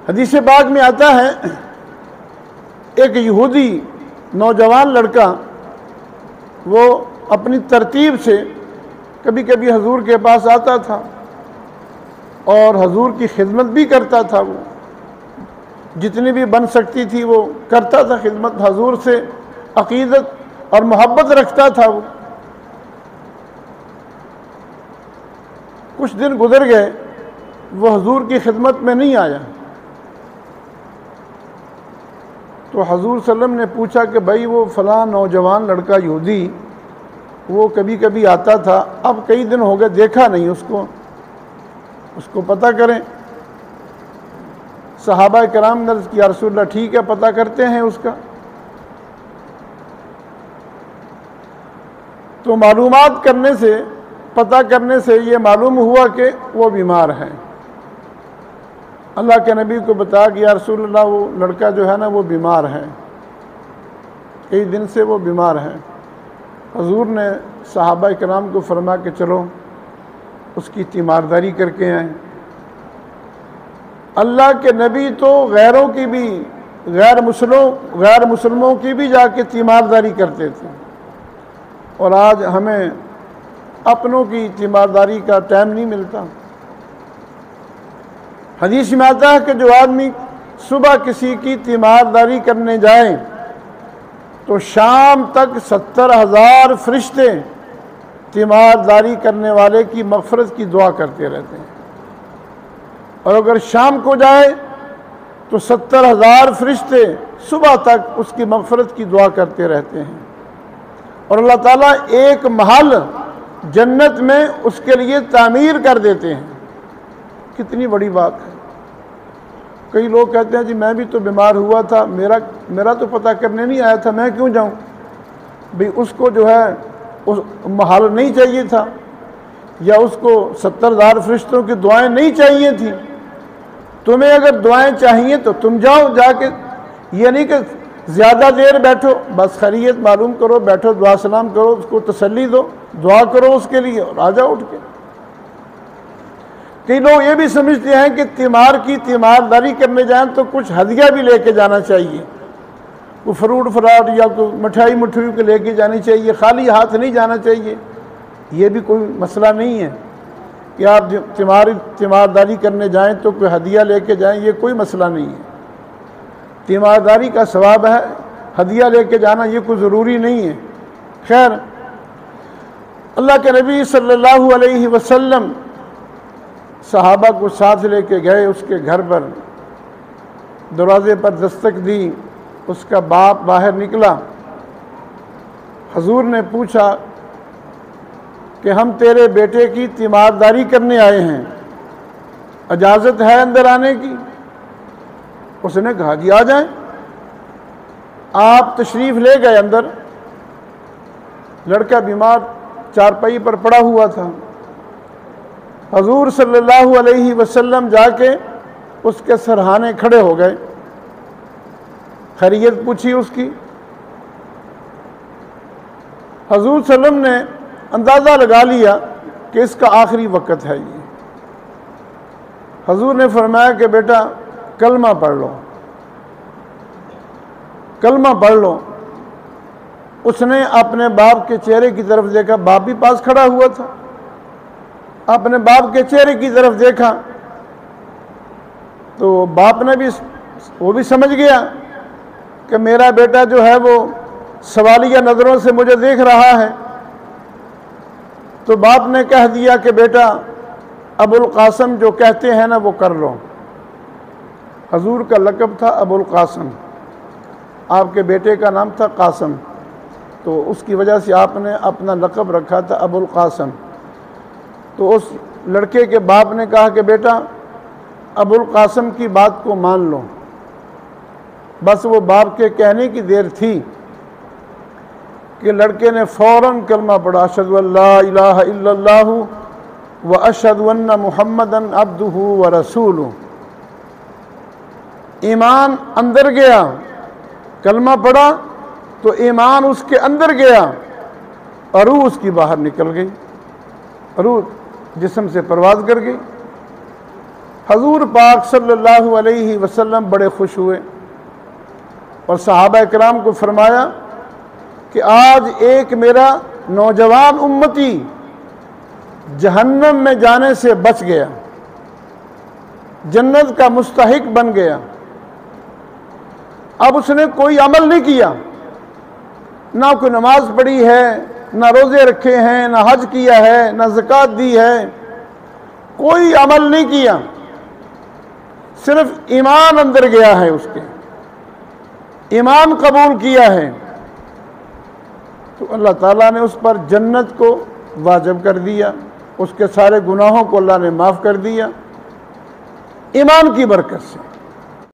حدیث پاک میں آتا ہے ایک یہودی نوجوان لڑکا وہ اپنی ترتیب سے کبھی کبھی حضور کے پاس آتا تھا اور حضور کی خدمت بھی کرتا تھا، وہ جتنی بھی بن سکتی تھی وہ کرتا تھا خدمت، حضور سے عقیدت اور محبت رکھتا تھا وہ۔ کچھ دن گزر گئے، وہ حضور کی خدمت میں نہیں آیا، تو حضور صلی اللہ علیہ وسلم نے پوچھا کہ بھائی وہ فلاں نوجوان لڑکا یہودی وہ کبھی کبھی آتا تھا، اب کئی دن ہو گئے دیکھا نہیں اس کو پتہ کریں۔ صحابہ کرام نے عرض کیا رسول اللہ ٹھیک ہے پتہ کرتے ہیں اس کا۔ تو معلومات کرنے سے، پتہ کرنے سے یہ معلوم ہوا کہ وہ بیمار ہیں۔ اللہ کے نبی کو بتایا کہ یا رسول اللہ وہ لڑکا جو ہے نا وہ بیمار ہے، کئی دن سے وہ بیمار ہے۔ حضور نے صحابہ کرام کو فرمایا کہ چلو اس کی تیمارداری کر کے آئیں۔ اللہ کے نبی تو غیروں کی بھی، غیر مسلموں کی بھی جا کے تیمارداری کرتے تھے، اور آج ہمیں اپنوں کی تیمارداری کا ٹائم نہیں ملتا۔ حدیث میں آتا ہے کہ جو آدمی صبح کسی کی تیمارداری کرنے جائیں تو شام تک 70,000 فرشتے تیمارداری کرنے والے کی مغفرت کی دعا کرتے رہتے ہیں، اور اگر شام کو جائے تو 70,000 فرشتے صبح تک اس کی مغفرت کی دعا کرتے رہتے ہیں، اور اللہ تعالیٰ ایک محل جنت میں اس کے لیے تعمیر کر دیتے ہیں۔ کتنی بڑی بات ہے۔ کئی لوگ کہتے ہیں جی میں بھی تو بیمار ہوا تھا، میرا تو پتہ کرنے نہیں آیا تھا، میں کیوں جاؤں؟ بھئی اس کو جو ہے اس محل نہیں چاہیے تھا، یا اس کو 70,000 فرشتوں کی دعائیں نہیں چاہیے تھیں۔ تمہیں اگر دعائیں چاہیے تو تم جاؤ، جا کے یہ نہیں کہ زیادہ دیر بیٹھو، بس خیریت معلوم کرو، بیٹھو دعا سلام کرو، اس کو تسلی دو، دعا کرو اس کے لیے اور آ جاؤ اٹھ کے۔ کئی لوگ یہ بھی سمجھتے ہیں کہ تیمارداری کرنے جائیں تو کچھ ہدیہ بھی لے کے جانا چاہیے، کوئی فروٹ فراٹ یا کوئی مٹھائی کے لے کے جانی چاہیے، خالی ہاتھ نہیں جانا چاہیے۔ یہ بھی کوئی مسئلہ نہیں ہے کہ آپ تیمارداری کرنے جائیں تو کوئی ہدیہ لے کے جائیں، یہ کوئی مسئلہ نہیں ہے۔ تیمارداری کا ثواب ہے، ہدیہ لے کے جانا یہ کوئی ضروری نہیں ہے۔ خیر، اللہ کے نبی صلی اللہ علیہ وسلم صحابہ کو ساتھ لے کے گئے اس کے گھر پر، دروازے پر دستک دی، اس کا باپ باہر نکلا۔ حضور نے پوچھا کہ ہم تیرے بیٹے کی تیمارداری کرنے آئے ہیں، اجازت ہے اندر آنے کی؟ اس نے کہا جی آ جائیں۔ آپ تشریف لے گئے اندر، لڑکا بیمار چارپائی پر پڑا ہوا تھا۔ حضور صلی اللہ علیہ وسلم جا کے اس کے سرہانے کھڑے ہو گئے، خیریت پوچھی اس کی۔ حضور صلی اللہ علیہ وسلم نے اندازہ لگا لیا کہ اس کا آخری وقت ہے یہ۔ حضور نے فرمایا کہ بیٹا کلمہ پڑھ لو، کلمہ پڑھ لو۔ اس نے اپنے باپ کے چہرے کی طرف دیکھا، باپ بھی پاس کھڑا ہوا تھا، اپنے باپ کے چہرے کی طرف دیکھا تو باپ نے بھی، وہ بھی سمجھ گیا کہ میرا بیٹا جو ہے وہ سوالیہ نظروں سے مجھے دیکھ رہا ہے، تو باپ نے کہہ دیا کہ بیٹا ابو القاسم جو کہتے ہیں نا وہ کر لو۔ حضور کا لقب تھا ابو القاسم، آپ کے بیٹے کا نام تھا قاسم، تو اس کی وجہ سے آپ نے اپنا لقب رکھا تھا ابو القاسم۔ تو اس لڑکے کے باپ نے کہا کہ بیٹا ابو القاسم کی بات کو مان لو۔ بس وہ باپ کے کہنے کی دیر تھی کہ لڑکے نے فوراً کلمہ پڑھا، اشہد ان لا الہ الا اللہ واشہد ان محمدًا عبدہ ورسولہ۔ ایمان اندر گیا، کلمہ پڑھا تو ایمان اس کے اندر گیا اور روح اس کی باہر نکل گئی، روح جسم سے پرواز کر گئی۔ حضور پاک صلی اللہ علیہ وسلم بڑے خوش ہوئے اور صحابہ کرام کو فرمایا کہ آج ایک میرا نوجوان امتی جہنم میں جانے سے بچ گیا، جنت کا مستحق بن گیا۔ اب اس نے کوئی عمل نہیں کیا، نہ کوئی نماز پڑھی ہے، نہ روزے رکھے ہیں، نہ حج کیا ہے، نہ زکوٰۃ دی ہے، کوئی عمل نہیں کیا، صرف ایمان اندر گیا ہے، اس کے ایمان قبول کیا ہے، تو اللہ تعالیٰ نے اس پر جنت کو واجب کر دیا، اس کے سارے گناہوں کو اللہ نے معاف کر دیا ایمان کی برکت سے۔